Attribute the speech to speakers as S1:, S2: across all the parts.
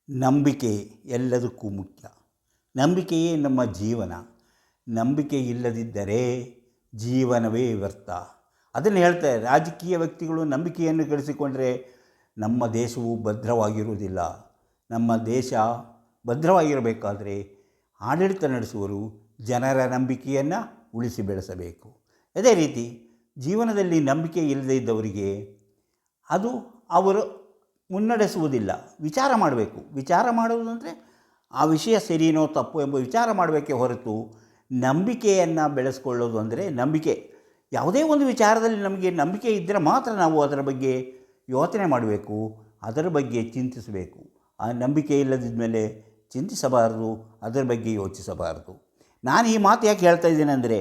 S1: ನಂಬಿಕೆ ಎಲ್ಲದಕ್ಕೂ ಮುಖ್ಯ. ನಂಬಿಕೆಯೇ ನಮ್ಮ ಜೀವನ. ನಂಬಿಕೆ ಇಲ್ಲದಿದ್ದರೆ ಜೀವನವೇ ವ್ಯರ್ಥ. ಅದನ್ನು ಹೇಳ್ತಾರೆ, ರಾಜಕೀಯ ವ್ಯಕ್ತಿಗಳು ನಂಬಿಕೆಯನ್ನು ಗಳಿಸಿಕೊಂಡರೆ ನಮ್ಮ ದೇಶವು ಭದ್ರವಾಗಿರುವುದಿಲ್ಲ. ನಮ್ಮ ದೇಶ ಭದ್ರವಾಗಿರಬೇಕಾದರೆ ಆಡಳಿತ ನಡೆಸುವರು ಜನರ ನಂಬಿಕೆಯನ್ನು ಉಳಿಸಿ ಬೆಳೆಸಬೇಕು. ಅದೇ ರೀತಿ ಜೀವನದಲ್ಲಿ ನಂಬಿಕೆ ಇಲ್ಲದೇ ಇದ್ದವರಿಗೆ ಅದು ಅವರು ಮುನ್ನಡೆಸುವುದಿಲ್ಲ. ವಿಚಾರ ಮಾಡಬೇಕು. ವಿಚಾರ ಮಾಡುವುದು ಅಂದರೆ ಆ ವಿಷಯ ಸರಿನೋ ತಪ್ಪು ಎಂಬ ವಿಚಾರ ಮಾಡಬೇಕೇ ಹೊರತು ನಂಬಿಕೆಯನ್ನು ಬೆಳೆಸ್ಕೊಳ್ಳೋದು ಅಂದರೆ ಯಾವುದೇ ಒಂದು ವಿಚಾರದಲ್ಲಿ ನಮಗೆ ನಂಬಿಕೆ ಇದ್ದರೆ ಮಾತ್ರ ನಾವು ಅದರ ಬಗ್ಗೆ ಯೋಚನೆ ಮಾಡಬೇಕು, ಅದರ ಬಗ್ಗೆ ಚಿಂತಿಸಬೇಕು. ಆ ನಂಬಿಕೆ ಇಲ್ಲದಿದ್ದ ಮೇಲೆ ಚಿಂತಿಸಬಾರದು, ಅದರ ಬಗ್ಗೆ ಯೋಚಿಸಬಾರದು. ನಾನು ಈ ಮಾತು ಯಾಕೆ ಹೇಳ್ತಾ ಇದ್ದೇನೆ ಅಂದರೆ,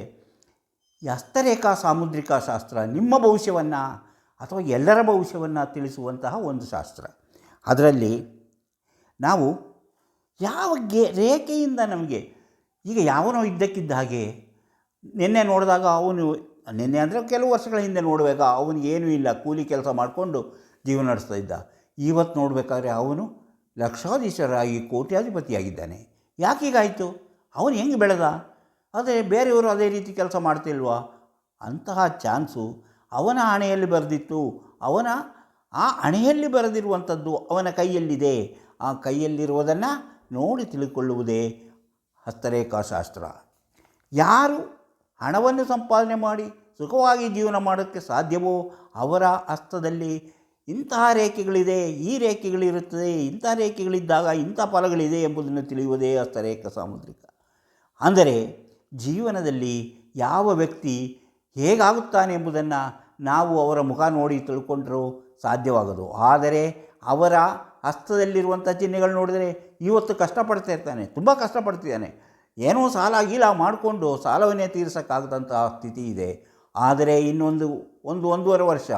S1: ಹಸ್ತರೇಖಾ ಸಾಮುದ್ರಿಕ ಶಾಸ್ತ್ರ ನಿಮ್ಮ ಭವಿಷ್ಯವನ್ನು ಅಥವಾ ಎಲ್ಲರ ಭವಿಷ್ಯವನ್ನು ತಿಳಿಸುವಂತಹ ಒಂದು ಶಾಸ್ತ್ರ. ಅದರಲ್ಲಿ ನಾವು ಯಾವ ರೇಖೆಯಿಂದ ನಮಗೆ ಈಗ ಯಾವನೋ ಇದ್ದಕ್ಕಿದ್ದ ಹಾಗೆ ನಿನ್ನೆ ನೋಡಿದಾಗ ನಿನ್ನೆ ಅಂದರೆ ಕೆಲವು ವರ್ಷಗಳ ಹಿಂದೆ ನೋಡುವಾಗ ಅವನಿಗೇನೂ ಇಲ್ಲ, ಕೂಲಿ ಕೆಲಸ ಮಾಡಿಕೊಂಡು ಜೀವನ ನಡೆಸ್ತಾ ಇದ್ದ. ಇವತ್ತು ನೋಡಬೇಕಾದ್ರೆ ಅವನು ಲಕ್ಷಾಧೀಶರಾಗಿ ಕೋಟ್ಯಾಧಿಪತಿಯಾಗಿದ್ದಾನೆ. ಯಾಕೀಗಾಯಿತು? ಅವನು ಹೆಂಗೆ ಬೆಳೆದ? ಆದರೆ ಬೇರೆಯವರು ಅದೇ ರೀತಿ ಕೆಲಸ ಮಾಡ್ತಿಲ್ವಾ? ಅಂತಹ ಚಾನ್ಸು ಅವನ ಹಣೆಯಲ್ಲಿ ಬರೆದಿತ್ತು. ಆ ಹಣೆಯಲ್ಲಿ ಬರೆದಿರುವಂಥದ್ದು ಅವನ ಕೈಯಲ್ಲಿದೆ. ಆ ಕೈಯಲ್ಲಿರುವುದನ್ನು ನೋಡಿ ತಿಳಿದುಕೊಳ್ಳುವುದೇ ಹಸ್ತರೇಖಾಶಾಸ್ತ್ರ. ಯಾರು ಹಣವನ್ನು ಸಂಪಾದನೆ ಮಾಡಿ ಸುಖವಾಗಿ ಜೀವನ ಮಾಡೋಕ್ಕೆ ಸಾಧ್ಯವೋ ಅವರ ಹಸ್ತದಲ್ಲಿ ಇಂತಹ ರೇಖೆಗಳಿದೆ, ಈ ರೇಖೆಗಳಿರುತ್ತದೆ, ಇಂಥ ರೇಖೆಗಳಿದ್ದಾಗ ಇಂಥ ಫಲಗಳಿದೆ ಎಂಬುದನ್ನು ತಿಳಿಯುವುದೇ ಹಸ್ತರೇಖಾ ಸಾಮುದ್ರಿಕ. ಅಂದರೆ ಜೀವನದಲ್ಲಿ ಯಾವ ವ್ಯಕ್ತಿ ಹೇಗಾಗುತ್ತಾನೆ ಎಂಬುದನ್ನು ನಾವು ಅವರ ಮುಖ ನೋಡಿ ತಿಳ್ಕೊಂಡ್ರೂ ಸಾಧ್ಯವಾಗೋದು. ಆದರೆ ಅವರ ಹಸ್ತದಲ್ಲಿರುವಂಥ ಚಿಹ್ನೆಗಳು ನೋಡಿದರೆ ಇವತ್ತು ಕಷ್ಟಪಡ್ತಾ ಇರ್ತಾನೆ, ತುಂಬ ಕಷ್ಟಪಡ್ತಿದ್ದಾನೆ, ಏನೋ ಸಾಲ ಗೀಲ ಮಾಡಿಕೊಂಡು ಸಾಲವನ್ನೇ ತೀರಿಸೋಕ್ಕಾಗದಂತಹ ಸ್ಥಿತಿ ಇದೆ. ಆದರೆ ಒಂದೂವರೆ ವರ್ಷ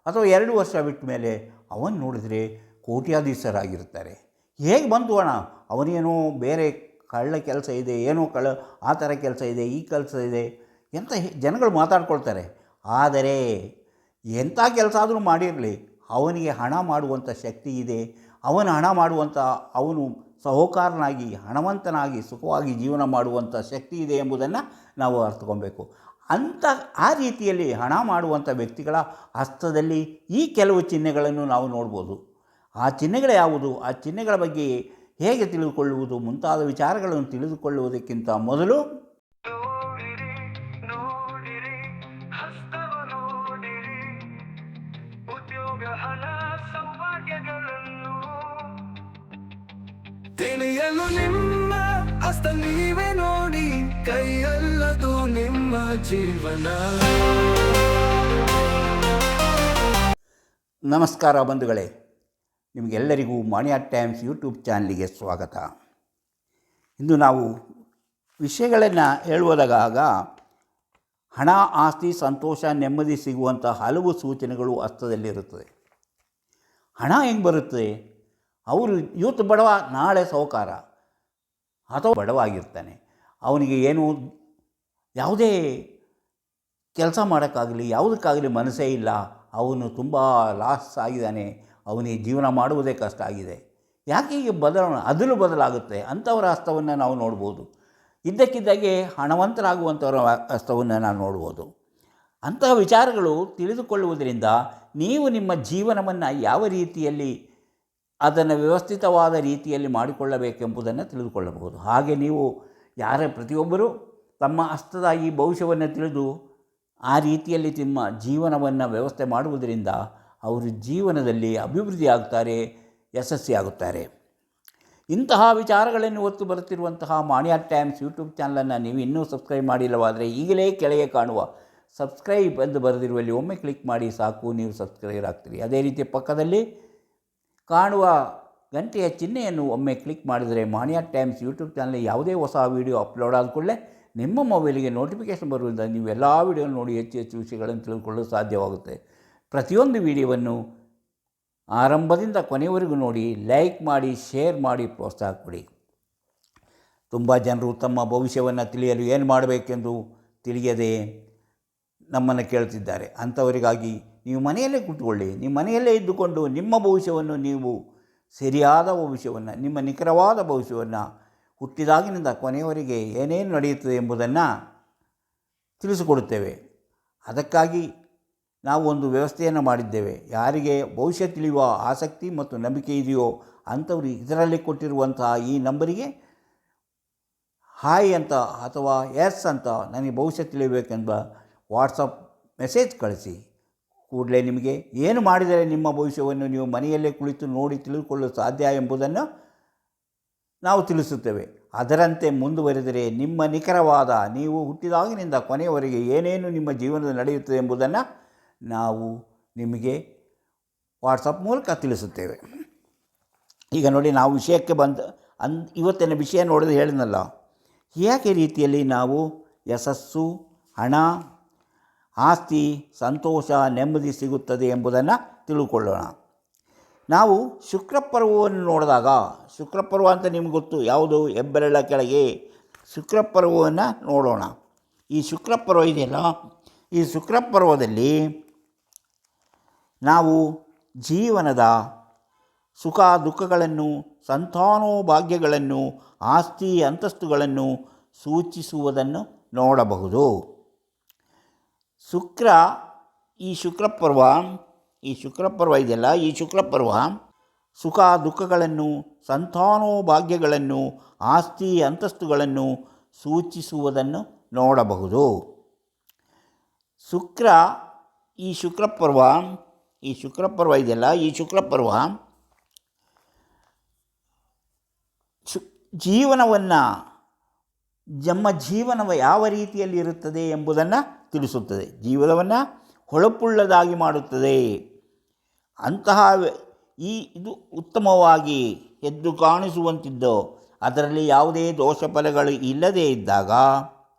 S1: ಅಥವಾ 2 ವರ್ಷ ಬಿಟ್ಟ ಮೇಲೆ ಅವನು ನೋಡಿದರೆ ಕೋಟ್ಯಾಧೀಶರಾಗಿರ್ತಾರೆ. ಹೇಗೆ ಬಂತು ಹಣ? ಅವನೇನೋ ಬೇರೆ ಕಳ್ಳ ಕೆಲಸ ಇದೆ, ಏನೋ ಆ ಥರ ಕೆಲಸ ಇದೆ, ಈ ಕೆಲಸ ಇದೆ ಎಂತ ಜನಗಳು ಮಾತಾಡ್ಕೊಳ್ತಾರೆ. ಆದರೆ ಎಂಥ ಕೆಲಸ ಆದರೂ ಮಾಡಿರಲಿ, ಅವನಿಗೆ ಹಣ ಮಾಡುವಂಥ ಶಕ್ತಿ ಇದೆ. ಅವನು ಸಹಕಾರನಾಗಿ ಹಣವಂತನಾಗಿ ಸುಖವಾಗಿ ಜೀವನ ಮಾಡುವಂಥ ಶಕ್ತಿ ಇದೆ ಎಂಬುದನ್ನು ನಾವು ಅರ್ಥಕೊಬೇಕು. ಆ ರೀತಿಯಲ್ಲಿ ಹಣ ಮಾಡುವಂಥ ವ್ಯಕ್ತಿಗಳ ಹಸ್ತದಲ್ಲಿ ಈ ಕೆಲವು ಚಿಹ್ನೆಗಳನ್ನು ನಾವು ನೋಡ್ಬೋದು. ಆ ಚಿಹ್ನೆಗಳು ಯಾವುದು, ಆ ಚಿಹ್ನೆಗಳ ಬಗ್ಗೆ ಹೇಗೆ ತಿಳಿದುಕೊಳ್ಳುವುದು ಮುಂತಾದ ವಿಚಾರಗಳನ್ನು ತಿಳಿದುಕೊಳ್ಳುವುದಕ್ಕಿಂತ ಮೊದಲು
S2: ತಿಳಿಯಲು ನಿಮ್ಮ ಹಸ್ತ ನೀವೇ ನೋಡಿ, ಕೈಯಲ್ಲದು ನಿಮ್ಮ ಜೀವನ.
S1: ನಮಸ್ಕಾರ ಬಂಧುಗಳೇ, ನಿಮಗೆಲ್ಲರಿಗೂ ಮಾಣಿಯಾ ಟೈಮ್ಸ್ ಯೂಟ್ಯೂಬ್ ಚಾನಲಿಗೆ ಸ್ವಾಗತ. ಇಂದು ನಾವು ವಿಷಯಗಳನ್ನು ಹೇಳುವುದಾಗ ಹಣ, ಆಸ್ತಿ, ಸಂತೋಷ, ನೆಮ್ಮದಿ ಸಿಗುವಂಥ ಹಲವು ಸೂಚನೆಗಳು ಹಸ್ತದಲ್ಲಿರುತ್ತದೆ. ಹಣ ಹೆಂಗೆ ಬರುತ್ತೆ? ಅವರು ಇವತ್ತು ಬಡವ, ನಾಳೆ ಸಾಹುಕಾರ ಅಥವಾ ಬಡವಾಗಿರ್ತಾನೆ. ಅವನಿಗೆ ಯಾವುದೇ ಕೆಲಸ ಮಾಡೋಕ್ಕಾಗಲಿ ಯಾವುದಕ್ಕಾಗಲಿ ಮನಸ್ಸೇ ಇಲ್ಲ. ಅವನು ತುಂಬ ಲಾಸ್ ಆಗಿದ್ದಾನೆ, ಅವನಿಗೆ ಜೀವನ ಮಾಡುವುದೇ ಕಷ್ಟ ಆಗಿದೆ. ಯಾಕೆ ಈಗ ಅದರಲ್ಲೂ ಬದಲಾಗುತ್ತೆ. ಅಂಥವರ ಹಸ್ತವನ್ನು ನಾವು ನೋಡ್ಬೋದು. ಇದ್ದಕ್ಕಿದ್ದಾಗೆ ಹಣವಂತರಾಗುವಂಥವರ ಹಸ್ತವನ್ನು ನಾವು ನೋಡ್ಬೋದು. ಅಂತಹ ವಿಚಾರಗಳು ತಿಳಿದುಕೊಳ್ಳುವುದರಿಂದ ನೀವು ನಿಮ್ಮ ಜೀವನವನ್ನು ಯಾವ ರೀತಿಯಲ್ಲಿ ಅದನ್ನು ವ್ಯವಸ್ಥಿತವಾದ ರೀತಿಯಲ್ಲಿ ಮಾಡಿಕೊಳ್ಳಬೇಕೆಂಬುದನ್ನು ತಿಳಿದುಕೊಳ್ಳಬಹುದು. ಹಾಗೆ ನೀವು ಪ್ರತಿಯೊಬ್ಬರೂ ತಮ್ಮ ಹಸ್ತದ ಈ ಭವಿಷ್ಯವನ್ನು ತಿಳಿದು ಆ ರೀತಿಯಲ್ಲಿ ನಿಮ್ಮ ಜೀವನವನ್ನು ವ್ಯವಸ್ಥೆ ಮಾಡುವುದರಿಂದ ಅವರು ಜೀವನದಲ್ಲಿ ಅಭಿವೃದ್ಧಿ ಆಗ್ತಾರೆ, ಯಶಸ್ವಿಯಾಗುತ್ತಾರೆ. ಇಂತಹ ವಿಚಾರಗಳನ್ನು ಹೊತ್ತು ಬರುತ್ತಿರುವಂತಹ ಮಾಣಿಯಾ ಟೈಮ್ಸ್ ಯೂಟ್ಯೂಬ್ ಚಾನಲನ್ನು ನೀವು ಇನ್ನೂ ಸಬ್ಸ್ಕ್ರೈಬ್ ಮಾಡಿಲ್ಲವಾದರೆ ಈಗಲೇ ಕೆಳಗೆ ಕಾಣುವ ಸಬ್ಸ್ಕ್ರೈಬ್ ಎಂದು ಬರೆದಿರುವಲ್ಲಿ ಒಮ್ಮೆ ಕ್ಲಿಕ್ ಮಾಡಿ ಸಾಕು, ನೀವು ಸಬ್ಸ್ಕ್ರೈಬರ್ ಆಗ್ತೀರಿ. ಅದೇ ರೀತಿ ಪಕ್ಕದಲ್ಲಿ ಕಾಣುವ ಗಂಟೆಯ ಚಿಹ್ನೆಯನ್ನು ಒಮ್ಮೆ ಕ್ಲಿಕ್ ಮಾಡಿದರೆ ಮಾಣಿಯಾ ಟೈಮ್ಸ್ ಯೂಟ್ಯೂಬ್ ಚಾನಲ್ ಯಾವುದೇ ಹೊಸ ವೀಡಿಯೋ ಅಪ್ಲೋಡ್ ಆದ ಕೂಡಲೇ ನಿಮ್ಮ ಮೊಬೈಲಿಗೆ ನೋಟಿಫಿಕೇಷನ್ ಬರುವುದರಿಂದ ನೀವು ಎಲ್ಲ ವೀಡಿಯೋನ ನೋಡಿ ಹೆಚ್ಚು ವಿಷಯಗಳನ್ನು ತಿಳಿದುಕೊಳ್ಳಲು ಸಾಧ್ಯವಾಗುತ್ತೆ. ಪ್ರತಿಯೊಂದು ವೀಡಿಯೋವನ್ನು ಆರಂಭದಿಂದ ಕೊನೆಯವರೆಗೂ ನೋಡಿ, ಲೈಕ್ ಮಾಡಿ, ಶೇರ್ ಮಾಡಿ, ಪ್ರೋತ್ಸಾಹ ಕೊಡಿ. ತುಂಬ ಜನರು ತಮ್ಮ ಭವಿಷ್ಯವನ್ನು ತಿಳಿಯಲು ಏನು ಮಾಡಬೇಕೆಂದು ತಿಳಿಯದೆ ನಮ್ಮನ್ನು ಕೇಳ್ತಿದ್ದಾರೆ. ಅಂಥವರಿಗಾಗಿ ನೀವು ಮನೆಯಲ್ಲೇ ಕೂತ್ಕೊಳ್ಳಿ. ನೀವು ಮನೆಯಲ್ಲೇ ಇದ್ದುಕೊಂಡು ನಿಮ್ಮ ಭವಿಷ್ಯವನ್ನು ನೀವು ಸರಿಯಾದ ಭವಿಷ್ಯವನ್ನು, ನಿಮ್ಮ ನಿಖರವಾದ ಭವಿಷ್ಯವನ್ನು, ಹುಟ್ಟಿದಾಗಿನಿಂದ ಕೊನೆಯವರೆಗೆ ಏನೇನು ನಡೆಯುತ್ತದೆ ಎಂಬುದನ್ನು ತಿಳಿಸಿಕೊಡುತ್ತೇವೆ. ಅದಕ್ಕಾಗಿ ನಾವು ಒಂದು ವ್ಯವಸ್ಥೆಯನ್ನು ಮಾಡಿದ್ದೇವೆ. ಯಾರಿಗೆ ಭವಿಷ್ಯ ತಿಳಿಯುವ ಆಸಕ್ತಿ ಮತ್ತು ನಂಬಿಕೆ ಇದೆಯೋ ಅಂಥವರು ಇದರಲ್ಲಿ ಕೊಟ್ಟಿರುವಂತಹ ಈ ನಂಬರಿಗೆ ಹಾಯ್ ಅಂತ ಅಥವಾ ಎಸ್ ಅಂತ ನನಗೆ ಭವಿಷ್ಯ ತಿಳಿಯಬೇಕೆಂಬ ವಾಟ್ಸಪ್ ಮೆಸೇಜ್ ಕಳಿಸಿ. ಕೂಡಲೇ ನಿಮಗೆ ಏನು ಮಾಡಿದರೆ ನಿಮ್ಮ ಭವಿಷ್ಯವನ್ನು ನೀವು ಮನೆಯಲ್ಲೇ ಕುಳಿತು ನೋಡಿ ತಿಳಿದುಕೊಳ್ಳಲು ಸಾಧ್ಯ ಎಂಬುದನ್ನು ನಾವು ತಿಳಿಸುತ್ತೇವೆ. ಅದರಂತೆ ಮುಂದುವರೆದರೆ ನಿಮ್ಮ ನಿಖರವಾದ, ನೀವು ಹುಟ್ಟಿದಾಗಿನಿಂದ ಕೊನೆಯವರೆಗೆ ಏನೇನು ನಿಮ್ಮ ಜೀವನದಲ್ಲಿ ನಡೆಯುತ್ತದೆ ಎಂಬುದನ್ನು ನಾವು ನಿಮಗೆ ವಾಟ್ಸಪ್ ಮೂಲಕ ತಿಳಿಸುತ್ತೇವೆ. ಈಗ ನೋಡಿ, ನಾವು ವಿಷಯಕ್ಕೆ ಇವತ್ತಿನ ವಿಷಯ ನೋಡಿದ್ರೆ ಹೇಳಿದ್ನಲ್ಲ, ಹೇಗೆ ರೀತಿಯಲ್ಲಿ ನಾವು ಯಶಸ್ಸು, ಹಣ, ಆಸ್ತಿ, ಸಂತೋಷ, ನೆಮ್ಮದಿ ಸಿಗುತ್ತದೆ ಎಂಬುದನ್ನು ತಿಳ್ಕೊಳ್ಳೋಣ. ನಾವು ಶುಕ್ರಪರ್ವವನ್ನು ನೋಡಿದಾಗ, ಶುಕ್ರಪರ್ವ ಅಂತ ನಿಮ್ಗೆ ಗೊತ್ತು, ಯಾವುದು? ಹೆಬ್ಬೆರಳ ಕೆಳಗೆ ಶುಕ್ರಪರ್ವವನ್ನು ನೋಡೋಣ. ಈ ಶುಕ್ರಪರ್ವ ಇದೆಯಲ್ಲ, ಈ ಶುಕ್ರಪರ್ವದಲ್ಲಿ ನಾವು ಜೀವನದ ಸುಖ ದುಃಖಗಳನ್ನು, ಸಂತಾನೋಭಾಗ್ಯಗಳನ್ನು, ಆಸ್ತಿ ಅಂತಸ್ತುಗಳನ್ನು ಸೂಚಿಸುವುದನ್ನು ನೋಡಬಹುದು. ಈ ಶುಕ್ರಪರ್ವ ಇದೆಯಲ್ಲ, ಈ ಶುಕ್ರಪರ್ವ ಸುಖ ದುಃಖಗಳನ್ನು, ಸಂತಾನೋಭಾಗ್ಯಗಳನ್ನು, ಆಸ್ತಿ ಅಂತಸ್ತುಗಳನ್ನು ಸೂಚಿಸುವುದನ್ನು ನೋಡಬಹುದು. ಈ ಶುಕ್ರಪರ್ವ ಇದೆಯಲ್ಲ, ಈ ಶುಕ್ರಪರ್ವ ನಮ್ಮ ಜೀವನವು ಯಾವ ರೀತಿಯಲ್ಲಿ ಇರುತ್ತದೆ ಎಂಬುದನ್ನು ತಿಳಿಸುತ್ತದೆ. ಜೀವನವನ್ನು ಹೊಳಪುಳ್ಳದಾಗಿ ಮಾಡುತ್ತದೆ. ಇದು ಉತ್ತಮವಾಗಿ ಎದ್ದು ಕಾಣಿಸುವಂತಿದ್ದು, ಅದರಲ್ಲಿ ಯಾವುದೇ ದೋಷ ಫಲಗಳು ಇಲ್ಲದೇ ಇದ್ದಾಗ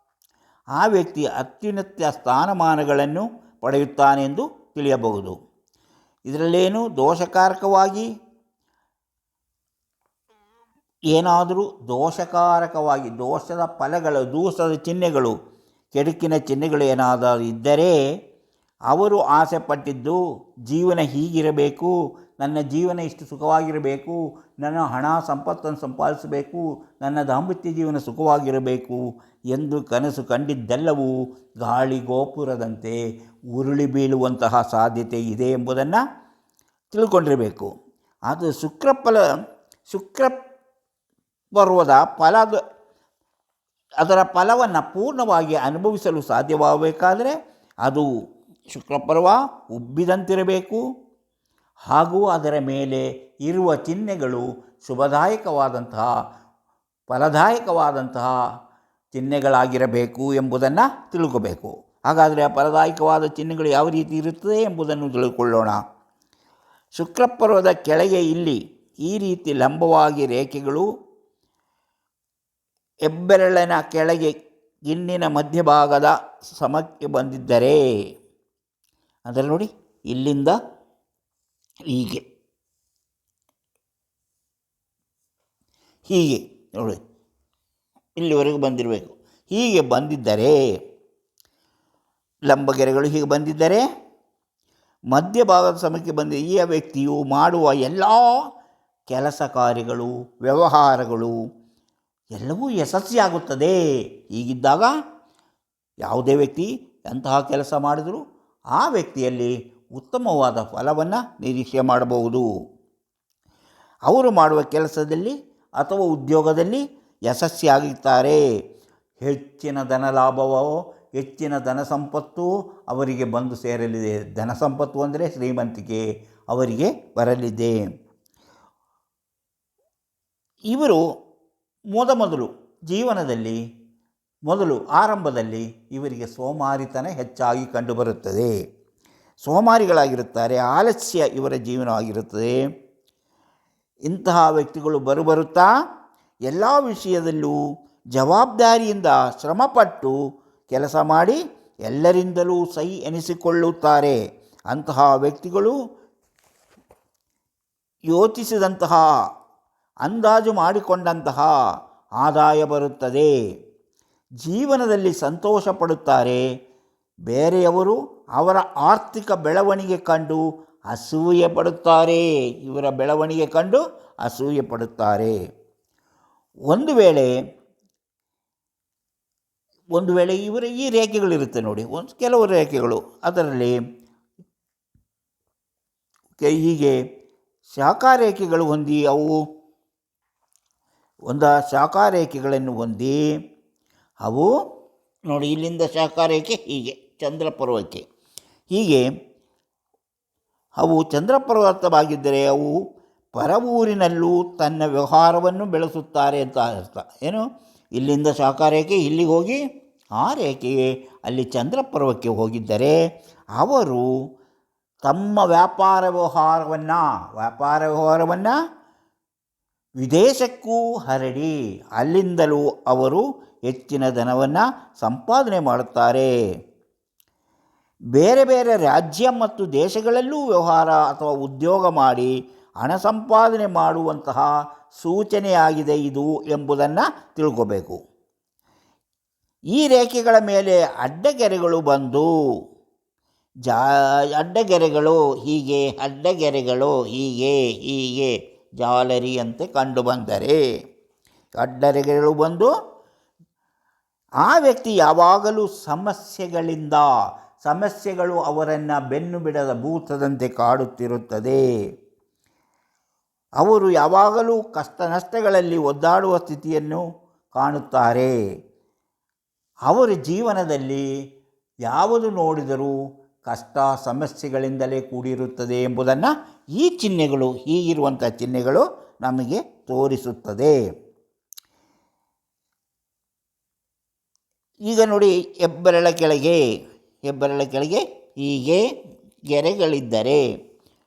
S1: ಆ ವ್ಯಕ್ತಿ ಅತ್ಯುನ್ನತ ಸ್ಥಾನಮಾನಗಳನ್ನು ಪಡೆಯುತ್ತಾನೆಂದು ತಿಳಿಯಬಹುದು. ಇದರಲ್ಲೇನು ದೋಷಕಾರಕವಾಗಿ ಏನಾದರೂ ದೋಷದ ಫಲಗಳು, ದೋಷದ ಚಿಹ್ನೆಗಳು, ಕೆಡುಕಿನ ಚಿಹ್ನೆಗಳು ಏನಾದರೂ ಇದ್ದರೆ ಅವರು ಆಸೆ ಪಟ್ಟಿದ್ದು ಜೀವನ ಹೀಗಿರಬೇಕು, ನನ್ನ ಜೀವನ ಇಷ್ಟು ಸುಖವಾಗಿರಬೇಕು, ನನ್ನ ಹಣ ಸಂಪತ್ತನ್ನು ಸಂಪಾದಿಸಬೇಕು, ನನ್ನ ದಾಂಪತ್ಯ ಜೀವನ ಸುಖವಾಗಿರಬೇಕು ಎಂದು ಕನಸು ಕಂಡಿದ್ದೆಲ್ಲವೂ ಗಾಳಿ ಗೋಪುರದಂತೆ ಉರುಳಿ ಬೀಳುವಂತಹ ಸಾಧ್ಯತೆ ಇದೆ ಎಂಬುದನ್ನು ತಿಳ್ಕೊಂಡಿರಬೇಕು. ಅದು ಶುಕ್ರಪರ್ವದ ಅದರ ಫಲವನ್ನು ಪೂರ್ಣವಾಗಿ ಅನುಭವಿಸಲು ಸಾಧ್ಯವಾಗಬೇಕಾದರೆ ಅದು ಶುಕ್ರಪರ್ವ ಉಬ್ಬಿದಂತಿರಬೇಕು, ಹಾಗೂ ಅದರ ಮೇಲೆ ಇರುವ ಚಿಹ್ನೆಗಳು ಶುಭದಾಯಕವಾದಂತಹ, ಫಲದಾಯಕವಾದಂತಹ ಚಿಹ್ನೆಗಳಾಗಿರಬೇಕು ಎಂಬುದನ್ನು ತಿಳ್ಕೋಬೇಕು. ಹಾಗಾದರೆ ಆ ಫಲದಾಯಕವಾದ ಚಿಹ್ನೆಗಳು ಯಾವ ರೀತಿ ಇರುತ್ತದೆ ಎಂಬುದನ್ನು ತಿಳ್ಕೊಳ್ಳೋಣ. ಶುಕ್ರಪರ್ವದ ಕೆಳಗೆ ಇಲ್ಲಿ ಈ ರೀತಿ ಲಂಬವಾಗಿ ರೇಖೆಗಳು ಹೆಬ್ಬೆರಳಿನ ಕೆಳಗೆ ಗಿಣ್ಣಿನ ಮಧ್ಯಭಾಗದ ಸಮಕ್ಕೆ ಬಂದಿದ್ದರೆ, ಅದರಲ್ಲಿ ನೋಡಿ, ಇಲ್ಲಿಂದ ಹೀಗೆ ನೋಡಿ ಇಲ್ಲಿವರೆಗೂ ಬಂದಿರಬೇಕು. ಹೀಗೆ ಬಂದಿದ್ದರೆ, ಲಂಬಗೆರೆಗಳು ಹೀಗೆ ಬಂದಿದ್ದರೆ ಮಧ್ಯಭಾಗದ ಸಮಕ್ಕೆ ಬಂದ ಈ ವ್ಯಕ್ತಿಯು ಮಾಡುವ ಎಲ್ಲ ಕೆಲಸ ಕಾರ್ಯಗಳು, ವ್ಯವಹಾರಗಳು ಎಲ್ಲವೂ ಯಶಸ್ವಿಯಾಗುತ್ತದೆ. ಹೀಗಿದ್ದಾಗ ಯಾವುದೇ ವ್ಯಕ್ತಿ ಎಂತಹ ಕೆಲಸ ಮಾಡಿದರೂ ಆ ವ್ಯಕ್ತಿಯಲ್ಲಿ ಉತ್ತಮವಾದ ಫಲವನ್ನು ನಿರೀಕ್ಷೆ ಮಾಡಬಹುದು. ಅವರು ಮಾಡುವ ಕೆಲಸದಲ್ಲಿ ಅಥವಾ ಉದ್ಯೋಗದಲ್ಲಿ ಯಶಸ್ವಿಯಾಗುತ್ತಾರೆ. ಹೆಚ್ಚಿನ ಧನ ಲಾಭವೋ, ಹೆಚ್ಚಿನ ಧನ ಸಂಪತ್ತು ಅವರಿಗೆ ಬಂದು ಸೇರಲಿದೆ. ಧನ ಸಂಪತ್ತು ಅಂದರೆ ಶ್ರೀಮಂತಿಕೆ ಅವರಿಗೆ ಬರಲಿದೆ. ಇವರು ಆರಂಭದಲ್ಲಿ ಇವರಿಗೆ ಸೋಮಾರಿತನ ಹೆಚ್ಚಾಗಿ ಕಂಡುಬರುತ್ತದೆ. ಸೋಮಾರಿಗಳಾಗಿರುತ್ತಾರೆ. ಆಲಸ್ಯ ಇವರ ಜೀವನವಾಗಿರುತ್ತದೆ. ಇಂತಹ ವ್ಯಕ್ತಿಗಳು ಬರುತ್ತಾ ಎಲ್ಲ ವಿಷಯದಲ್ಲೂ ಜವಾಬ್ದಾರಿಯಿಂದ ಶ್ರಮಪಟ್ಟು ಕೆಲಸ ಮಾಡಿ ಎಲ್ಲರಿಂದಲೂ ಸೈ ಎನಿಸಿಕೊಳ್ಳುತ್ತಾರೆ. ಅಂತಹ ವ್ಯಕ್ತಿಗಳು ಯೋಚಿಸಿದಂತಹ, ಅಂದಾಜು ಮಾಡಿಕೊಂಡಂತಹ ಆದಾಯ ಬರುತ್ತದೆ. ಜೀವನದಲ್ಲಿ ಸಂತೋಷ ಪಡುತ್ತಾರೆ. ಬೇರೆಯವರು ಅವರ ಆರ್ಥಿಕ ಬೆಳವಣಿಗೆ ಕಂಡು ಅಸೂಯೆ ಪಡುತ್ತಾರೆ. ಇವರ ಬೆಳವಣಿಗೆ ಕಂಡು ಅಸೂಯೆ ಪಡುತ್ತಾರೆ. ಒಂದು ವೇಳೆ ಇವರ ಈ ರೇಖೆಗಳಿರುತ್ತೆ ನೋಡಿ, ಕೆಲವು ರೇಖೆಗಳು ಅದರಲ್ಲಿ ಹೀಗೆ ಶಾಖಾರೇಖೆಗಳು ಹೊಂದಿ ಶಾಖಾರೇಖೆಗಳನ್ನು ಹೊಂದಿ ಅವು ನೋಡಿ, ಇಲ್ಲಿಂದ ಶಾಖಾರೇಖೆ ಹೀಗೆ ಚಂದ್ರಪರ್ವಕ್ಕೆ ಹೀಗೆ ಅವು ಚಂದ್ರಪರ್ವತವಾಗಿದ್ದರೆ ಅವು ಪರವೂರಿನಲ್ಲೂ ತನ್ನ ವ್ಯವಹಾರವನ್ನು ಬೆಳೆಸುತ್ತಾರೆ ಅಂತ ಅರ್ಥ. ಏನು, ಇಲ್ಲಿಂದ ಶಾಖಾರೇಖೆ ಇಲ್ಲಿಗೆ ಹೋಗಿ ಆ ರೇಖೆಗೆ ಅಲ್ಲಿ ಚಂದ್ರಪರ್ವಕ್ಕೆ ಹೋಗಿದ್ದರೆ ಅವರು ತಮ್ಮ ವ್ಯಾಪಾರ ವ್ಯವಹಾರವನ್ನು ವಿದೇಶಕ್ಕೂ ಹರಡಿ ಅಲ್ಲಿಂದಲೂ ಅವರು ಹೆಚ್ಚಿನ ಧನವನ್ನು ಸಂಪಾದನೆ ಮಾಡುತ್ತಾರೆ. ಬೇರೆ ಬೇರೆ ರಾಜ್ಯ ಮತ್ತು ದೇಶಗಳಲ್ಲೂ ವ್ಯವಹಾರ ಅಥವಾ ಉದ್ಯೋಗ ಮಾಡಿ ಹಣ ಸಂಪಾದನೆ ಮಾಡುವಂತಹ ಸೂಚನೆಯಾಗಿದೆ ಇದು ಎಂಬುದನ್ನು ತಿಳ್ಕೋಬೇಕು. ಈ ರೇಖೆಗಳ ಮೇಲೆ ಅಡ್ಡಗೆರೆಗಳು ಬಂದು ಅಡ್ಡಗೆರೆಗಳು ಹೀಗೆ ಜಾಲರಿಯಂತೆ ಕಂಡುಬಂದರೆ, ಅಡ್ಡಗೆರೆಗಳು ಬಂದು ಆ ವ್ಯಕ್ತಿ ಯಾವಾಗಲೂ ಸಮಸ್ಯೆಗಳು ಅವರನ್ನು ಬೆನ್ನು ಬಿಡದ ಭೂತದಂತೆ ಕಾಡುತ್ತಿರುತ್ತದೆ. ಅವರು ಯಾವಾಗಲೂ ಕಷ್ಟ ನಷ್ಟಗಳಲ್ಲಿ ಒದ್ದಾಡುವ ಸ್ಥಿತಿಯನ್ನು ಕಾಣುತ್ತಾರೆ. ಅವರ ಜೀವನದಲ್ಲಿ ಯಾವುದು ನೋಡಿದರೂ ಕಷ್ಟ ಸಮಸ್ಯೆಗಳಿಂದಲೇ ಕೂಡಿರುತ್ತದೆ ಎಂಬುದನ್ನು ಈ ಚಿಹ್ನೆಗಳು, ಹೀಗಿರುವಂಥ ಚಿಹ್ನೆಗಳು ನಮಗೆ ತೋರಿಸುತ್ತದೆ. ಈಗ ನೋಡಿ, ಹೆಬ್ಬೆರಳ ಕೆಳಗೆ ಹೀಗೆ ಗೆರೆಗಳಿದ್ದರೆ,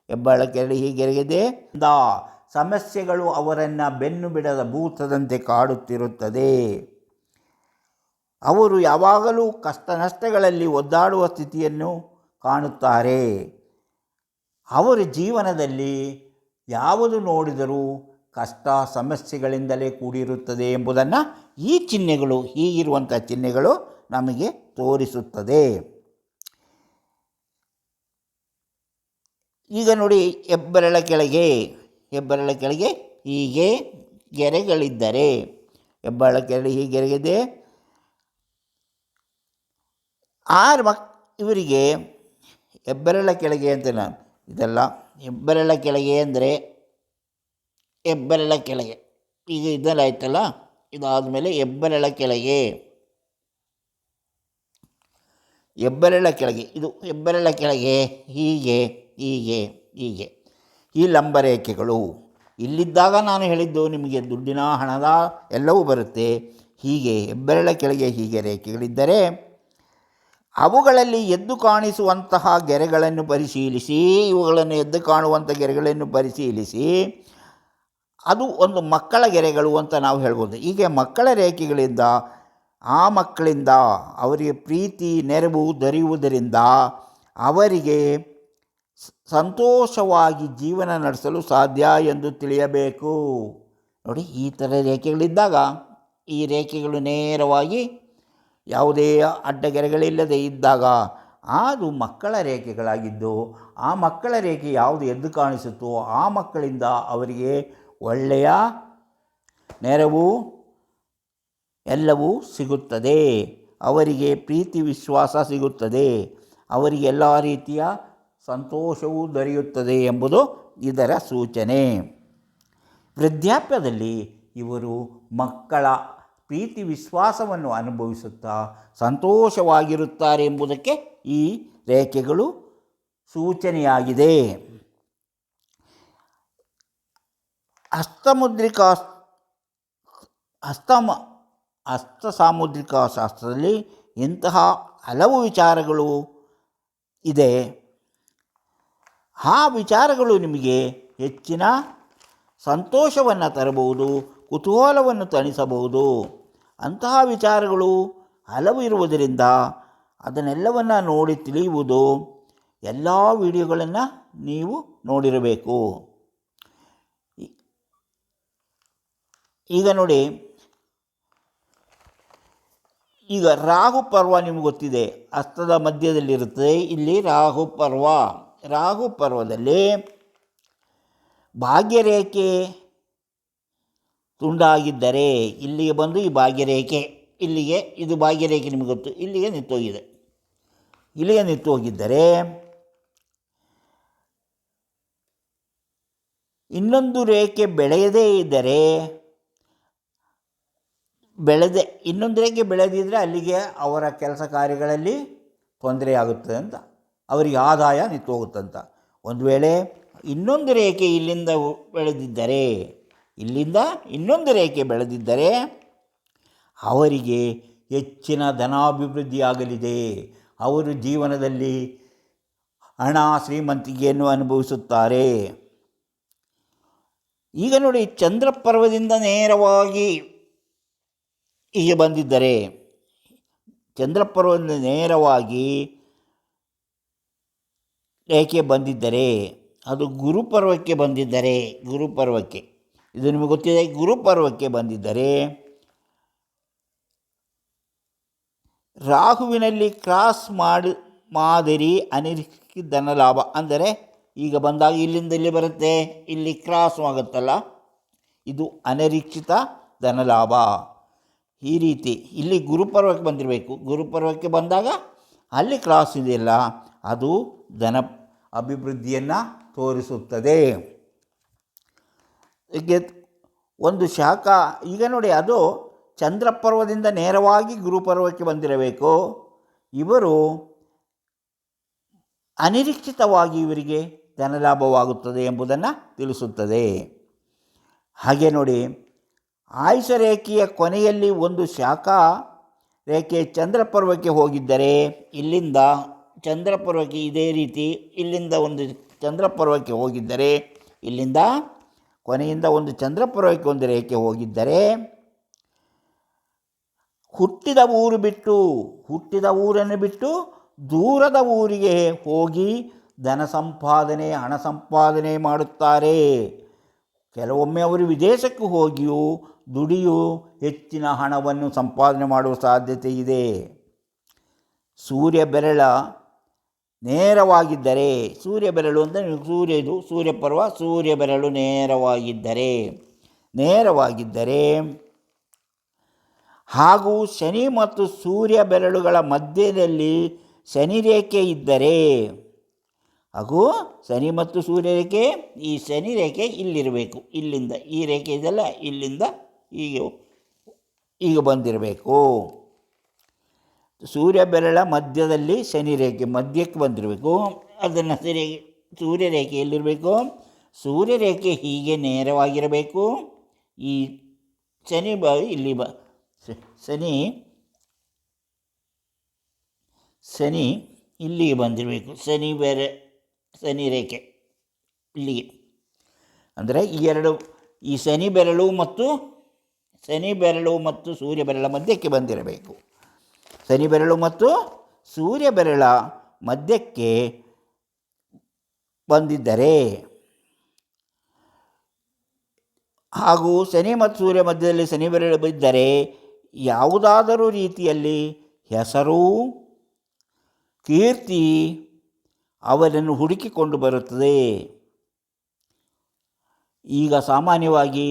S1: ಹೆಬ್ಬೆರಳ ಕೆಳಗೆ ಹೀಗೆ ಗೆರೆಗಿದೆ, ಸಮಸ್ಯೆಗಳು ಅವರನ್ನು ಬೆನ್ನು ಬಿಡದ ಭೂತದಂತೆ ಕಾಡುತ್ತಿರುತ್ತದೆ. ಅವರು ಯಾವಾಗಲೂ ಕಷ್ಟ ನಷ್ಟಗಳಲ್ಲಿ ಒದ್ದಾಡುವ ಸ್ಥಿತಿಯನ್ನು ಕಾಣುತ್ತಾರೆ. ಅವರ ಜೀವನದಲ್ಲಿ ಯಾವುದು ನೋಡಿದರೂ ಕಷ್ಟ ಸಮಸ್ಯೆಗಳಿಂದಲೇ ಕೂಡಿರುತ್ತದೆ ಎಂಬುದನ್ನು ಈ ಚಿಹ್ನೆಗಳು, ಹೀಗಿರುವಂಥ ಚಿಹ್ನೆಗಳು ನಮಗೆ ತೋರಿಸುತ್ತದೆ. ಈಗ ನೋಡಿ, ಹೆಬ್ಬೆರಳ ಕೆಳಗೆ ಹೀಗೆ ಗೆರೆಗಳಿದ್ದರೆ, ಹೆಬ್ಬೆರಳ ಕೆಳಗೆ ಹೀಗೆ ಗೆರೆಗಿದೆ, ಇವರಿಗೆ ಹೆಬ್ಬೆರಳ ಕೆಳಗೆ ಅಂತ ಇದೆಲ್ಲ ಹೆಬ್ಬೆರಳ ಕೆಳಗೆ ಅಂದರೆ ಹೆಬ್ಬೆರಳ ಕೆಳಗೆ ಈಗ ಇದೆಲ್ಲ ಆಯ್ತಲ್ಲ, ಇದಾದ ಮೇಲೆ ಹೆಬ್ಬೆರಳ ಕೆಳಗೆ ಇದು ಹೆಬ್ಬೆರಳ ಕೆಳಗೆ ಹೀಗೆ ಈ ಲಂಬರೇಖೆಗಳು ಇಲ್ಲಿದ್ದಾಗ ನಾನು ಹೇಳಿದ್ದು ನಿಮಗೆ ದುಡ್ಡಿನ ಹಣದ ಎಲ್ಲವೂ ಬರುತ್ತೆ. ಹೀಗೆ ಹೆಬ್ಬೆರಳ ಕೆಳಗೆ ಹೀಗೆ ರೇಖೆಗಳಿದ್ದರೆ ಅವುಗಳಲ್ಲಿ ಎದ್ದು ಕಾಣಿಸುವಂತಹ ಗೆರೆಗಳನ್ನು ಪರಿಶೀಲಿಸಿ, ಎದ್ದು ಕಾಣುವಂಥ ಗೆರೆಗಳನ್ನು ಪರಿಶೀಲಿಸಿ, ಅದು ಒಂದು ಮಕ್ಕಳ ಗೆರೆಗಳು ಅಂತ ನಾವು ಹೇಳ್ಬೋದು. ಹೀಗೆ ಮಕ್ಕಳ ರೇಖೆಗಳಿಂದ ಆ ಮಕ್ಕಳಿಂದ ಅವರಿಗೆ ಪ್ರೀತಿ ನೆರವು ದೊರೆಯುವುದರಿಂದ ಅವರಿಗೆ ಸಂತೋಷವಾಗಿ ಜೀವನ ನಡೆಸಲು ಸಾಧ್ಯ ಎಂದು ತಿಳಿಯಬೇಕು. ನೋಡಿ, ಈ ಥರ ರೇಖೆಗಳಿದ್ದಾಗ, ಈ ರೇಖೆಗಳು ನೇರವಾಗಿ ಯಾವುದೇ ಅಡ್ಡಗೆರೆಗಳಿಲ್ಲದೆ ಇದ್ದಾಗ ಅದು ಮಕ್ಕಳ ರೇಖೆಗಳಾಗಿದ್ದು, ಆ ಮಕ್ಕಳ ರೇಖೆ ಯಾವುದು ಎದ್ದು ಕಾಣಿಸುತ್ತೋ ಆ ಮಕ್ಕಳಿಂದ ಅವರಿಗೆ ಒಳ್ಳೆಯ ನೆರವು ಎಲ್ಲವೂ ಸಿಗುತ್ತದೆ. ಅವರಿಗೆ ಪ್ರೀತಿ ವಿಶ್ವಾಸ ಸಿಗುತ್ತದೆ, ಅವರಿಗೆ ಎಲ್ಲ ರೀತಿಯ ಸಂತೋಷವೂ ದೊರೆಯುತ್ತದೆ ಎಂಬುದು ಇದರ ಸೂಚನೆ. ವೃದ್ಧಾಪ್ಯದಲ್ಲಿ ಇವರು ಮಕ್ಕಳ ಪ್ರೀತಿ ವಿಶ್ವಾಸವನ್ನು ಅನುಭವಿಸುತ್ತಾ ಸಂತೋಷವಾಗಿರುತ್ತಾರೆ ಎಂಬುದಕ್ಕೆ ಈ ರೇಖೆಗಳು ಸೂಚನೆಯಾಗಿದೆ. ಹಸ್ತ ಸಾಮುದ್ರಿಕ ಶಾಸ್ತ್ರದಲ್ಲಿ ಇಂತಹ ಹಲವು ವಿಚಾರಗಳು ಇದೆ. ಆ ವಿಚಾರಗಳು ನಿಮಗೆ ಹೆಚ್ಚಿನ ಸಂತೋಷವನ್ನು ತರಬಹುದು, ಕುತೂಹಲವನ್ನು ತಣಿಸಬಹುದು. ಅಂತಹ ವಿಚಾರಗಳು ಹಲವು ಇರುವುದರಿಂದ ಅದನ್ನೆಲ್ಲವನ್ನು ನೋಡಿ ತಿಳಿಯುವುದು ಎಲ್ಲ ವಿಡಿಯೋಗಳನ್ನು ನೀವು ನೋಡಿರಬೇಕು. ಈಗ ನೋಡಿ, ಈಗ ರಾಹು ಪರ್ವ ನಿಮಗೆ ಗೊತ್ತಿದೆ, ಹಸ್ತದ ಮಧ್ಯದಲ್ಲಿರುತ್ತದೆ. ಇಲ್ಲಿ ರಾಹು ಪರ್ವದಲ್ಲಿ ಭಾಗ್ಯರೇಖೆ ತುಂಡಾಗಿದ್ದರೆ ಇಲ್ಲಿಗೆ ಬಂದು ಈ ಭಾಗ್ಯರೇಖೆ ಇಲ್ಲಿಗೆ, ಇದು ಭಾಗ್ಯರೇಖೆ ನಿಮಗೆ ಗೊತ್ತು, ಇಲ್ಲಿಗೆ ನಿಂತೋಗಿದೆ. ಇಲ್ಲಿಗೆ ನಿಂತು ಹೋಗಿದ್ದರೆ ಇನ್ನೊಂದು ರೇಖೆ ಬೆಳೆಯದೇ ಇದ್ದರೆ, ಇನ್ನೊಂದು ರೇಖೆ ಬೆಳೆದಿದ್ದರೆ ಅಲ್ಲಿಗೆ ಅವರ ಕೆಲಸ ಕಾರ್ಯಗಳಲ್ಲಿ ತೊಂದರೆಯಾಗುತ್ತದೆ ಅಂತ, ಅವರಿಗೆ ಆದಾಯ ನಿಂತು ಹೋಗುತ್ತಂತ. ಒಂದು ವೇಳೆ ಇನ್ನೊಂದು ರೇಖೆ ಇಲ್ಲಿಂದ ಬೆಳೆದಿದ್ದರೆ, ಇಲ್ಲಿಂದ ಇನ್ನೊಂದು ರೇಖೆ ಬೆಳೆದಿದ್ದರೆ ಅವರಿಗೆ ಹೆಚ್ಚಿನ ಧನಾಭಿವೃದ್ಧಿಯಾಗಲಿದೆ. ಅವರು ಜೀವನದಲ್ಲಿ ಹಣ ಶ್ರೀಮಂತಿಕೆಯನ್ನು ಅನುಭವಿಸುತ್ತಾರೆ. ಈಗ ನೋಡಿ, ಚಂದ್ರ ಪರ್ವದಿಂದ ನೇರವಾಗಿ ಹೀಗೆ ಬಂದಿದ್ದರೆ, ಚಂದ್ರ ಪರ್ವದಿಂದ ನೇರವಾಗಿ ರೇಖೆ ಬಂದಿದ್ದರೆ, ಅದು ಗುರುಪರ್ವಕ್ಕೆ ಬಂದಿದ್ದರೆ, ಗುರುಪರ್ವಕ್ಕೆ, ಇದು ನಿಮಗೆ ಗೊತ್ತಿದೆ, ಗುರುಪರ್ವಕ್ಕೆ ಬಂದಿದ್ದರೆ ರಾಹುವಿನಲ್ಲಿ ಕ್ರಾಸ್ ಮಾದರಿ ಅನಿರೀಕ್ಷಿತ ಧನಲಾಭ. ಅಂದರೆ ಈಗ ಬಂದಾಗ ಇಲ್ಲಿಂದ ಇಲ್ಲಿ ಬರುತ್ತೆ, ಇಲ್ಲಿ ಕ್ರಾಸ್ ಆಗುತ್ತಲ್ಲ, ಇದು ಅನಿರೀಕ್ಷಿತ ಧನಲಾಭ. ಈ ರೀತಿ ಇಲ್ಲಿ ಗುರುಪರ್ವಕ್ಕೆ ಬಂದಿರಬೇಕು, ಗುರುಪರ್ವಕ್ಕೆ ಬಂದಾಗ ಅಲ್ಲಿ ಕ್ರಾಸ್ ಇದೆಯಲ್ಲ, ಅದು ಧನ ಅಭಿವೃದ್ಧಿಯನ್ನು ತೋರಿಸುತ್ತದೆ. ಹೀಗೆ ಒಂದು ಶಾಖ, ಈಗ ನೋಡಿ, ಅದು ಚಂದ್ರಪರ್ವದಿಂದ ನೇರವಾಗಿ ಗುರುಪರ್ವಕ್ಕೆ ಬಂದಿರಬೇಕು. ಇವರು ಅನಿರೀಕ್ಷಿತವಾಗಿ ಇವರಿಗೆ ಧನಲಾಭವಾಗುತ್ತದೆ ಎಂಬುದನ್ನು ತಿಳಿಸುತ್ತದೆ. ಹಾಗೆ ನೋಡಿ, ಆಯುಷ ರೇಖೆಯ ಕೊನೆಯಲ್ಲಿ ಒಂದು ಶಾಖಾ ರೇಖೆ ಚಂದ್ರಪರ್ವಕ್ಕೆ ಹೋಗಿದ್ದರೆ, ಇಲ್ಲಿಂದ ಚಂದ್ರಪರ್ವಕ್ಕೆ ಇದೇ ರೀತಿ ಇಲ್ಲಿಂದ ಒಂದು ಚಂದ್ರಪರ್ವಕ್ಕೆ ಹೋಗಿದ್ದರೆ, ಇಲ್ಲಿಂದ ಕೊನೆಯಿಂದ ಒಂದು ಚಂದ್ರಪರ್ವಕ್ಕೆ ಒಂದು ರೇಖೆ ಹೋಗಿದ್ದರೆ, ಹುಟ್ಟಿದ ಊರನ್ನು ಬಿಟ್ಟು ದೂರದ ಊರಿಗೆ ಹೋಗಿ ಧನ ಸಂಪಾದನೆ, ಹಣ ಸಂಪಾದನೆ ಮಾಡುತ್ತಾರೆ. ಕೆಲವೊಮ್ಮೆ ಅವರು ವಿದೇಶಕ್ಕೆ ಹೋಗಿಯೂ ದುಡಿಯು ಹೆಚ್ಚಿನ ಹಣವನ್ನು ಸಂಪಾದನೆ ಮಾಡುವ ಸಾಧ್ಯತೆ ಇದೆ. ಸೂರ್ಯ ಬೆರಳ ನೇರವಾಗಿದ್ದರೆ, ಸೂರ್ಯ ಬೆರಳು ಅಂದರೆ ಸೂರ್ಯದು ಸೂರ್ಯಪರ್ವ, ಸೂರ್ಯ ಬೆರಳು ನೇರವಾಗಿದ್ದರೆ ಹಾಗೂ ಶನಿ ಮತ್ತು ಸೂರ್ಯ ಬೆರಳುಗಳ ಮಧ್ಯದಲ್ಲಿ ಶನಿ ರೇಖೆ ಇದ್ದರೆ, ಹಾಗೂ ಶನಿ ಮತ್ತು ಸೂರ್ಯ ರೇಖೆ, ಈ ಶನಿ ರೇಖೆ ಇಲ್ಲಿರಬೇಕು, ಇಲ್ಲಿಂದ ಈ ರೇಖೆ ಇದೆಲ್ಲ ಇಲ್ಲಿಂದ ಈಗ ಬಂದಿರಬೇಕು. ಸೂರ್ಯ ಬೆರಳ ಮಧ್ಯದಲ್ಲಿ ಶನಿ ರೇಖೆ ಮಧ್ಯಕ್ಕೆ ಬಂದಿರಬೇಕು. ಅದನ್ನು ಸರಿಯಾಗಿ ಸೂರ್ಯ ರೇಖೆ ಎಲ್ಲಿರಬೇಕು, ಸೂರ್ಯ ರೇಖೆ ಹೀಗೆ ನೇರವಾಗಿರಬೇಕು. ಈ ಶನಿ ಇಲ್ಲಿ ಶನಿ ಇಲ್ಲಿಗೆ ಬಂದಿರಬೇಕು, ಶನಿ ರೇಖೆ ಇಲ್ಲಿಗೆ. ಅಂದರೆ ಈ ಶನಿ ಬೆರಳು ಮತ್ತು ಸೂರ್ಯ ಬೆರಳ ಮಧ್ಯಕ್ಕೆ ಬಂದಿರಬೇಕು. ಶನಿ ಬೆರಳು ಮತ್ತು ಸೂರ್ಯ ಬೆರಳ ಮಧ್ಯಕ್ಕೆ ಬಂದಿದ್ದರೆ, ಹಾಗೂ ಶನಿ ಮತ್ತು ಸೂರ್ಯ ಮಧ್ಯದಲ್ಲಿ ಶನಿ ಬೆರಳು ಬಿದ್ದರೆ ಯಾವುದಾದರೂ ರೀತಿಯಲ್ಲಿ ಹೆಸರು, ಕೀರ್ತಿ ಅವರನ್ನು ಹುಡುಕಿಕೊಂಡು ಬರುತ್ತದೆ. ಈಗ ಸಾಮಾನ್ಯವಾಗಿ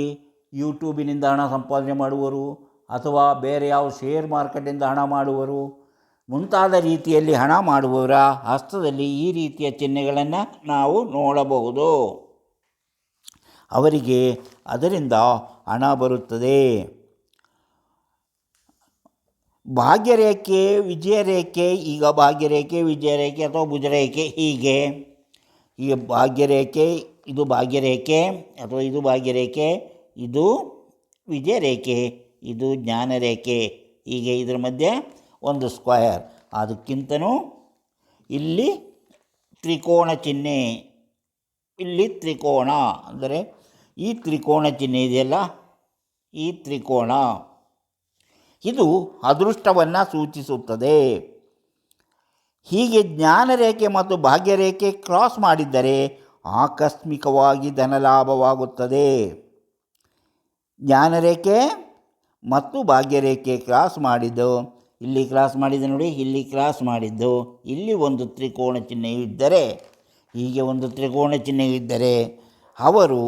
S1: ಯೂಟ್ಯೂಬಿನಿಂದ ಹಣ ಸಂಪಾದನೆ ಮಾಡುವರು, ಅಥವಾ ಬೇರೆ ಯಾವ ಶೇರ್ ಮಾರ್ಕೆಟಿಂದ ಹಣ ಮಾಡುವರು, ಮುಂತಾದ ರೀತಿಯಲ್ಲಿ ಹಣ ಮಾಡುವವರ ಹಸ್ತದಲ್ಲಿ ಈ ರೀತಿಯ ಚಿಹ್ನೆಗಳನ್ನು ನಾವು ನೋಡಬಹುದು. ಅವರಿಗೆ ಅದರಿಂದ ಹಣ ಬರುತ್ತದೆ. ಭಾಗ್ಯರೇಖೆ, ವಿಜಯರೇಖೆ, ಈಗ ಭಾಗ್ಯರೇಖೆ, ವಿಜಯರೇಖೆ ಅಥವಾ ಭುಜರೇಖೆ, ಹೀಗೆ ಭಾಗ್ಯರೇಖೆ, ಇದು ಭಾಗ್ಯರೇಖೆ ಅಥವಾ ಇದು ಭಾಗ್ಯರೇಖೆ, ಇದು ವಿಜಯರೇಖೆ, ಇದು ಜ್ಞಾನರೇಖೆ. ಹೀಗೆ ಇದರ ಮಧ್ಯೆ ಒಂದು ಸ್ಕ್ವಯರ್, ಅದಕ್ಕಿಂತನೂ ಇಲ್ಲಿ ತ್ರಿಕೋಣ ಚಿಹ್ನೆ, ಇಲ್ಲಿ ತ್ರಿಕೋಣ, ಅಂದರೆ ಈ ತ್ರಿಕೋಣ ಚಿಹ್ನೆ ಇದೆಯಲ್ಲ, ಈ ತ್ರಿಕೋಣ ಇದು ಅದೃಷ್ಟವನ್ನು ಸೂಚಿಸುತ್ತದೆ. ಹೀಗೆ ಜ್ಞಾನರೇಖೆ ಮತ್ತು ಭಾಗ್ಯರೇಖೆ ಕ್ರಾಸ್ ಮಾಡಿದ್ದರೆ ಆಕಸ್ಮಿಕವಾಗಿ ಧನಲಾಭವಾಗುತ್ತದೆ. ಜ್ಞಾನರೇಖೆ ಮತ್ತು ಭಾಗ್ಯರೇಖೆ ಕ್ರಾಸ್ ಮಾಡಿದ್ದು, ಇಲ್ಲಿ ಕ್ರಾಸ್ ಮಾಡಿದ್ದು ನೋಡಿ, ಇಲ್ಲಿ ಕ್ರಾಸ್ ಮಾಡಿದ್ದು, ಇಲ್ಲಿ ಒಂದು ತ್ರಿಕೋಣ ಚಿಹ್ನೆಯು ಇದ್ದರೆ, ಹೀಗೆ ಒಂದು ತ್ರಿಕೋಣ ಚಿಹ್ನೆಯು ಇದ್ದರೆ ಅವರು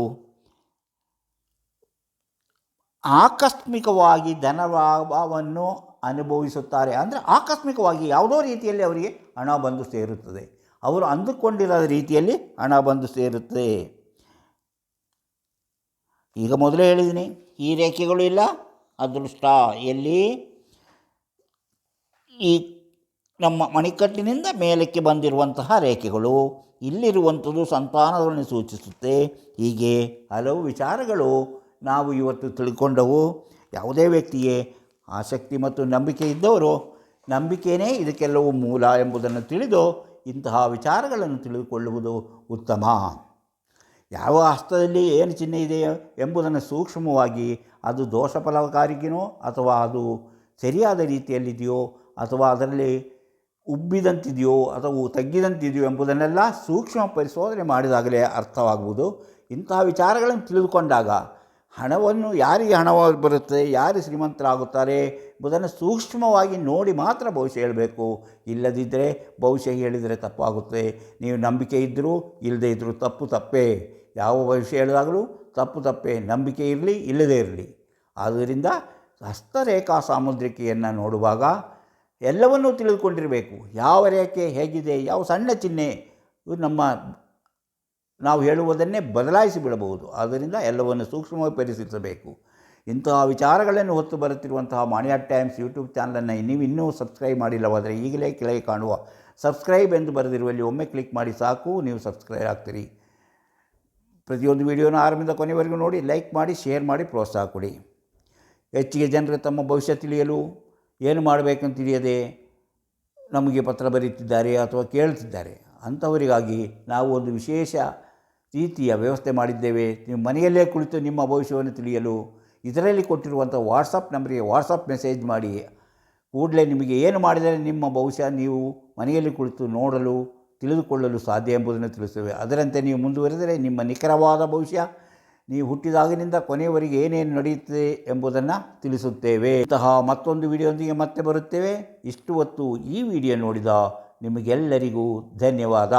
S1: ಆಕಸ್ಮಿಕವಾಗಿ ಧನಲಾಭವನ್ನು ಅನುಭವಿಸುತ್ತಾರೆ. ಅಂದರೆ ಆಕಸ್ಮಿಕವಾಗಿ ಯಾವುದೋ ರೀತಿಯಲ್ಲಿ ಅವರಿಗೆ ಹಣ ಬಂದು ಸೇರುತ್ತದೆ, ಅವರು ಅಂದುಕೊಂಡಿರೋ ರೀತಿಯಲ್ಲಿ ಹಣ ಬಂದು ಸೇರುತ್ತದೆ. ಈಗ ಮೊದಲೇ ಹೇಳಿದ್ದೀನಿ, ಈ ರೇಖೆಗಳು ಇಲ್ಲ ಅದೃಷ್ಟ ಎಲ್ಲಿ ಈ ನಮ್ಮ ಮಣಿಕಟ್ಟಿನಿಂದ ಮೇಲಕ್ಕೆ ಬಂದಿರುವಂತಹ ರೇಖೆಗಳು, ಇಲ್ಲಿರುವಂಥದ್ದು ಸಂತಾನಗಳನ್ನು ಸೂಚಿಸುತ್ತೆ. ಹೀಗೆ ಹಲವು ವಿಚಾರಗಳು ನಾವು ಇವತ್ತು ತಿಳ್ಕೊಂಡವು. ಯಾವುದೇ ವ್ಯಕ್ತಿಗೆ ಆಸಕ್ತಿ ಮತ್ತು ನಂಬಿಕೆ ಇದ್ದವರು ನಂಬಿಕೆಯೇ ಇದಕ್ಕೆಲ್ಲವೂ ಮೂಲ ಎಂಬುದನ್ನು ತಿಳಿದು ಇಂತಹ ವಿಚಾರಗಳನ್ನು ತಿಳಿದುಕೊಳ್ಳುವುದು ಉತ್ತಮ. ಯಾವ ಹಸ್ತದಲ್ಲಿ ಏನು ಚಿಹ್ನೆ ಇದೆ ಎಂಬುದನ್ನು ಸೂಕ್ಷ್ಮವಾಗಿ ಅದು ದೋಷ ಫಲಕಾರಿಗಿನೋ ಅಥವಾ ಅದು ಸರಿಯಾದ ರೀತಿಯಲ್ಲಿದೆಯೋ ಅಥವಾ ಅದರಲ್ಲಿ ಉಬ್ಬಿದಂತಿದೆಯೋ ಅಥವಾ ತಗ್ಗಿದಂತಿದೆಯೋ ಎಂಬುದನ್ನೆಲ್ಲ ಸೂಕ್ಷ್ಮ ಪರಿಶೋಧನೆ ಮಾಡಿದಾಗಲೇ ಅರ್ಥವಾಗುವುದು. ಇಂತಹ ವಿಚಾರಗಳನ್ನು ತಿಳಿದುಕೊಂಡಾಗ ಹಣವನ್ನು ಯಾರಿಗೆ ಹಣ ಬರುತ್ತೆ, ಯಾರು ಶ್ರೀಮಂತರಾಗುತ್ತಾರೆ ಎಂಬುದನ್ನು ಸೂಕ್ಷ್ಮವಾಗಿ ನೋಡಿ ಮಾತ್ರ ಭವಿಷ್ಯ ಹೇಳಬೇಕು. ಇಲ್ಲದಿದ್ದರೆ ಭವಿಷ್ಯ ಹೇಳಿದರೆ ತಪ್ಪಾಗುತ್ತೆ. ನೀವು ನಂಬಿಕೆ ಇದ್ದರೂ ಇಲ್ಲದೇ ಇದ್ದರೂ ತಪ್ಪೇ. ಯಾವ ಭವಿಷ್ಯ ಹೇಳಿದಾಗಲೂ ತಪ್ಪೇ. ನಂಬಿಕೆ ಇರಲಿ ಇಲ್ಲದೇ ಇರಲಿ. ಆದ್ದರಿಂದ ಹಸ್ತರೇಖಾ ಸಾಮುದ್ರಿಕೆಯನ್ನು ನೋಡುವಾಗ ಎಲ್ಲವನ್ನೂ ತಿಳಿದುಕೊಂಡಿರಬೇಕು. ಯಾವ ರೇಖೆ ಹೇಗಿದೆ, ಯಾವ ಸಣ್ಣ ಚಿಹ್ನೆ ನಾವು ಹೇಳುವುದನ್ನೇ ಬದಲಾಯಿಸಿ ಬಿಡಬಹುದು. ಆದ್ದರಿಂದ ಎಲ್ಲವನ್ನು ಸೂಕ್ಷ್ಮವಾಗಿ ಪರಿಶೀಲಿಸಬೇಕು. ಇಂತಹ ವಿಚಾರಗಳನ್ನು ಹೊತ್ತು ಬರುತ್ತಿರುವಂತಹ ಮಾಣಿಯಾಟ್ ಟೈಮ್ಸ್ ಯೂಟ್ಯೂಬ್ ಚಾನಲನ್ನು ನೀವು ಇನ್ನೂ ಸಬ್ಸ್ಕ್ರೈಬ್ ಮಾಡಿಲ್ಲವಾದರೆ ಈಗಲೇ ಕೆಳಗೆ ಕಾಣುವ ಸಬ್ಸ್ಕ್ರೈಬ್ ಎಂದು ಬರೆದಿರುವಲ್ಲಿ ಒಮ್ಮೆ ಕ್ಲಿಕ್ ಮಾಡಿ ಸಾಕು, ನೀವು ಸಬ್ಸ್ಕ್ರೈಬ್ ಆಗ್ತೀರಿ. ಪ್ರತಿಯೊಂದು ವಿಡಿಯೋನ ಆರಂಭದಿಂದ ಕೊನೆವರೆಗೂ ನೋಡಿ, ಲೈಕ್ ಮಾಡಿ, ಶೇರ್ ಮಾಡಿ, ಪ್ರೋತ್ಸಾಹ ಕೊಡಿ. ಹೆಚ್ಚಿಗೆ ಜನರು ತಮ್ಮ ಭವಿಷ್ಯ ತಿಳಿಯಲು ಏನು ಮಾಡಬೇಕಂತ ತಿಳಿಯದೆ ನಮಗೆ ಪತ್ರ ಬರೀತಿದ್ದಾರೆ ಅಥವಾ ಕೇಳ್ತಿದ್ದಾರೆ. ಅಂಥವರಿಗಾಗಿ ನಾವು ಒಂದು ವಿಶೇಷ ರೀತಿಯ ವ್ಯವಸ್ಥೆ ಮಾಡಿದ್ದೇವೆ. ನೀವು ಮನೆಯಲ್ಲೇ ಕುಳಿತು ನಿಮ್ಮ ಭವಿಷ್ಯವನ್ನು ತಿಳಿಯಲು ಇದರಲ್ಲಿ ಕೊಟ್ಟಿರುವಂಥ ವಾಟ್ಸಪ್ ನಂಬರಿಗೆ ವಾಟ್ಸಪ್ ಮೆಸೇಜ್ ಮಾಡಿ ಕೂಡಲೇ ನಿಮಗೆ ಏನು ಮಾಡಿದರೆ ನಿಮ್ಮ ಭವಿಷ್ಯ ನೀವು ಮನೆಯಲ್ಲಿ ಕುಳಿತು ನೋಡಲು ತಿಳಿದುಕೊಳ್ಳಲು ಸಾಧ್ಯ ಎಂಬುದನ್ನು ತಿಳಿಸುತ್ತೇವೆ. ಅದರಂತೆ ನೀವು ಮುಂದುವರೆದರೆ ನಿಮ್ಮ ನಿಖರವಾದ ಭವಿಷ್ಯ ನೀವು ಹುಟ್ಟಿದಾಗಿನಿಂದ ಕೊನೆಯವರೆಗೆ ಏನೇನು ನಡೆಯುತ್ತದೆ ಎಂಬುದನ್ನು ತಿಳಿಸುತ್ತೇವೆ. ಇಂತಹ ಮತ್ತೊಂದು ವಿಡಿಯೋದೊಂದಿಗೆ ಮತ್ತೆ ಬರುತ್ತೇವೆ. ಇಷ್ಟು ಹೊತ್ತು ಈ ವಿಡಿಯೋ ನೋಡಿದ ನಿಮಗೆಲ್ಲರಿಗೂ ಧನ್ಯವಾದ.